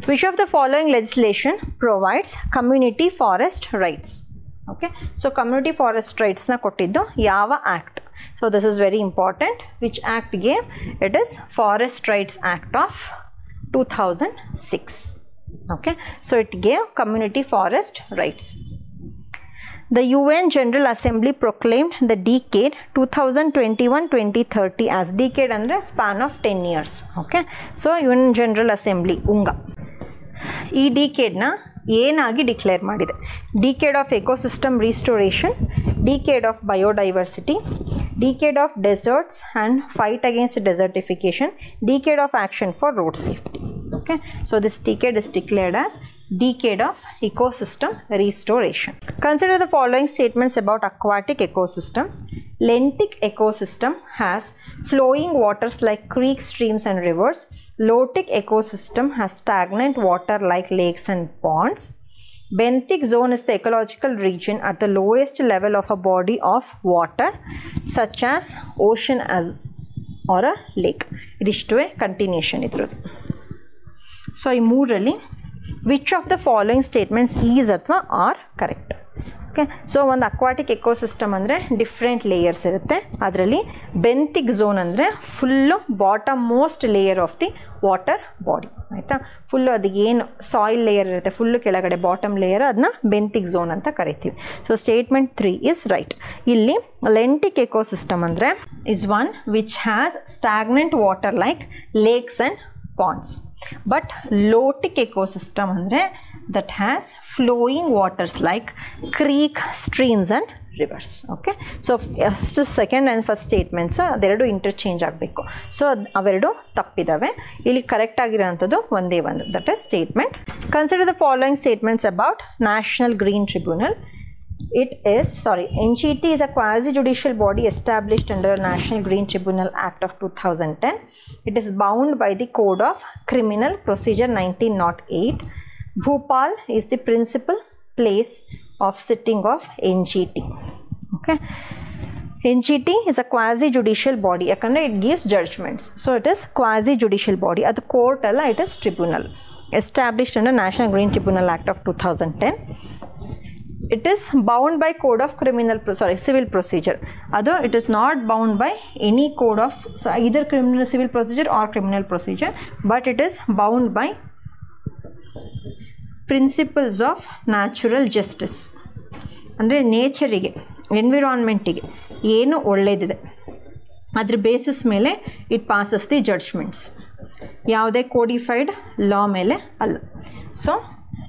Which of the following legislation provides community forest rights? Okay, so community forest rights na kottiddu yava act? So this is very important. Which act gave? It is Forest Rights Act of 2006. Okay, so it gave community forest rights. The UN General Assembly proclaimed the decade 2021-2030 as decade under span of 10 years. Okay, so UN General Assembly UNGA ಈ ಡಿಕೇಡ್ನ ಏನಾಗಿ declare ಮಾಡಿದೆ? Decade of ecosystem restoration, decade of biodiversity, decade of deserts and fight against desertification, decade of action for road safety. Okay, so this decade is declared as decade of ecosystem restoration. Consider the following statements about aquatic ecosystems. Lentic ecosystem has flowing waters like creeks, streams and rivers. Lotic ecosystem has stagnant water like lakes and ponds. Benthic zone is the ecological region at the lowest level of a body of water such as ocean as or a lake. Idishtu continuation idrodu. So ee mooralli which of the following statements is athwa are correct? Okay, so ಒಂದು aquatic ecosystem ಅಂದರೆ different layers ಇರುತ್ತೆ. ಅದರಲ್ಲಿ ಬೆಂಥಿಕ್ zone ಅಂದರೆ full bottom most layer of the water body, ಆಯಿತಾ. Full ಅದು ಏನು soil layer ಇರುತ್ತೆ full ಕೆಳಗಡೆ ಬಾಟಮ್ ಲೇಯರ್, ಅದನ್ನ ಬೆಂಥಿಕ್ ಝೋನ್ ಅಂತ ಕರಿತೀವಿ. So statement 3 is right. ಇಲ್ಲಿ ಲೆಂಟಿಕ್ ಎಕೋಸಿಸ್ಟಮ್ ಅಂದರೆ is one which has stagnant water like lakes and ponds, but lotic ecosystem andre that has flowing waters like creek, streams and rivers. Okay, so second and first statements aderadu interchange ಆಗಬೇಕು. So ಅವೆರಡು ತಪ್ಪಿದಾವೆ. ಇಲ್ಲಿ correct ಆಗಿರೋಂಥದ್ದು ಒಂದೇ ಒಂದು, that is statement. Consider the following statements about National Green Tribunal. NGT is a quasi-judicial body established under the National Green Tribunal Act of 2010. It is bound by the Code of Criminal Procedure 1908. Bhopal is the principal place of sitting of NGT. Okay, NGT is a quasi-judicial body. It gives judgments. So it is quasi-judicial body. At the court, it is tribunal established under National Green Tribunal Act of 2010. It is bound by Code of Civil Procedure. Although it is not bound by any code of either criminal civil procedure or criminal procedure, but it is bound by principles of natural justice. ಅಂದರೆ ನೇಚರಿಗೆ, ಎನ್ವಿರಾನ್ಮೆಂಟಿಗೆ ಏನು ಒಳ್ಳೆಯದಿದೆ ಅದ್ರ basis ಮೇಲೆ it passes the judgements, ಯಾವುದೇ codified ಲಾ ಮೇಲೆ ಅಲ್ಲ. So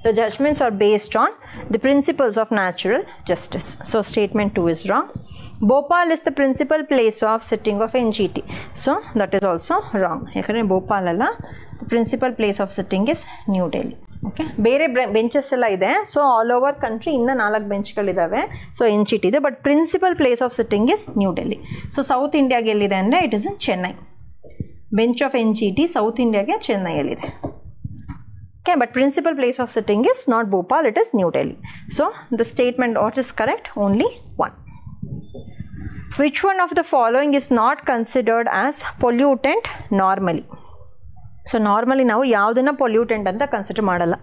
the judgments are based on the principles of natural justice. So statement 2 is wrong. Bhopal is the principal place of sitting of NGT. So that is also wrong. Yakane Bhopal alla, the principal place of sitting is New Delhi. Okay, ಬೇರೆ benches ಎಲ್ಲ ಇದೆ. So all over country ಇನ್ನು 4 ಬೆಂಚ್ಗಳಿದ್ದಾವೆ. So NGT ಇದೆ, but principal place of sitting is New Delhi. So south ಇಂಡಿಯಾಗೆ ಎಲ್ಲಿದೆ ಅಂದರೆ it is in Chennai. Bench of NGT south ಇಂಡಿಯಾಗೆ ಚೆನ್ನೈಯಲ್ಲಿದೆ. Okay, but principal place of sitting is not Bhopal, it is New Delhi. So the statement what is correct? Only one. Which one of the following is not considered as pollutant normally? So normally ನಾವು ಯಾವುದನ್ನ pollutant ಅಂತ consider ಮಾಡಲ್ಲ.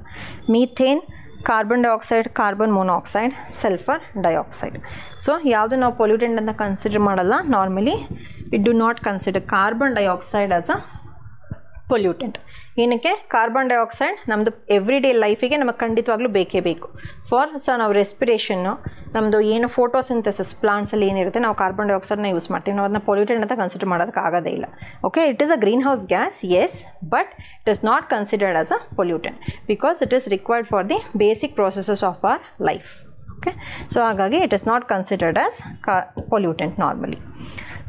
Methane, carbon dioxide, carbon monoxide, sulphur dioxide. So ಯಾವುದು ನಾವು pollutant ಅಂತ consider ಮಾಡಲ್ಲ. Normally it do not consider carbon dioxide as a pollutant. ಏನಕ್ಕೆ? Carbon dioxide ನಮ್ಮದು ಎವ್ರಿ ಡೇ ಲೈಫಿಗೆ ನಮಗೆ ಖಂಡಿತವಾಗ್ಲೂ ಬೇಕೇ ಬೇಕು. ಸೊ ನಾವು ರೆಸ್ಪಿರೇಷನ್ನು, ನಮ್ಮದು ಏನು ಫೋಟೋಸಿಂಥಸಿಸ್ ಪ್ಲಾಂಟ್ಸಲ್ಲಿ ಏನಿರುತ್ತೆ ನಾವು ಕಾರ್ಬನ್ ಡೈಆಕ್ಸೈಡ್ನ ಯೂಸ್ ಮಾಡ್ತೀವಿ. ನಾವು ಅದನ್ನ ಪೊಲ್ಯೂಟೆಂಟ್ ಅಂತ ಕನ್ಸಿಡರ್ ಮಾಡೋದಕ್ಕೆ ಆಗೋದೇ ಇಲ್ಲ. Okay, it is a green house gas, yes, but it is not considered as a pollutant because it is required for the basic processes of our life. Okay, so ಹಾಗಾಗಿ it is not considered as pollutant normally.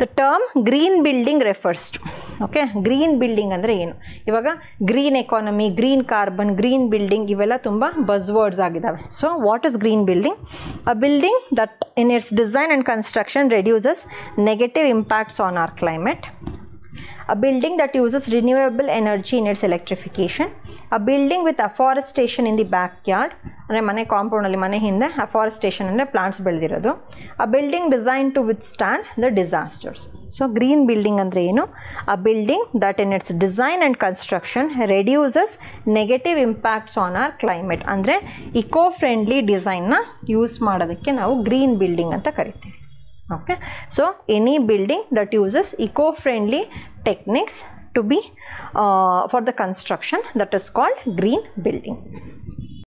The term green building refers to, okay, green building ಅಂದರೆ ಏನು? ಇವಾಗ green economy, green carbon, green building ಇವೆಲ್ಲ ತುಂಬ buzz words ಆಗಿದ್ದಾವೆ. So what is green building? A building that in its design and construction reduces negative impacts on our climate a building that uses renewable energy in its electrification, a building with afforestation in the backyard, ಅಂದರೆ ಮನೆ ಕಾಂಪೌಂಡಲ್ಲಿ ಮನೆ ಹಿಂದೆ afforestation ಅಂದರೆ plants ಬೆಳೆದಿರೋದು, a building designed to withstand the disasters. So green building ಅಂದರೆ ಏನು? a building that in its design and construction reduces negative impacts on our climate, ಅಂದರೆ eco friendly ಡಿಸೈನ್ನ use ಮಾಡೋದಕ್ಕೆ ನಾವು ಗ್ರೀನ್ ಬಿಲ್ಡಿಂಗ್ ಅಂತ ಕರಿತೀವಿ. Okay, so any building that uses eco-friendly techniques to be for the construction, that is called green building.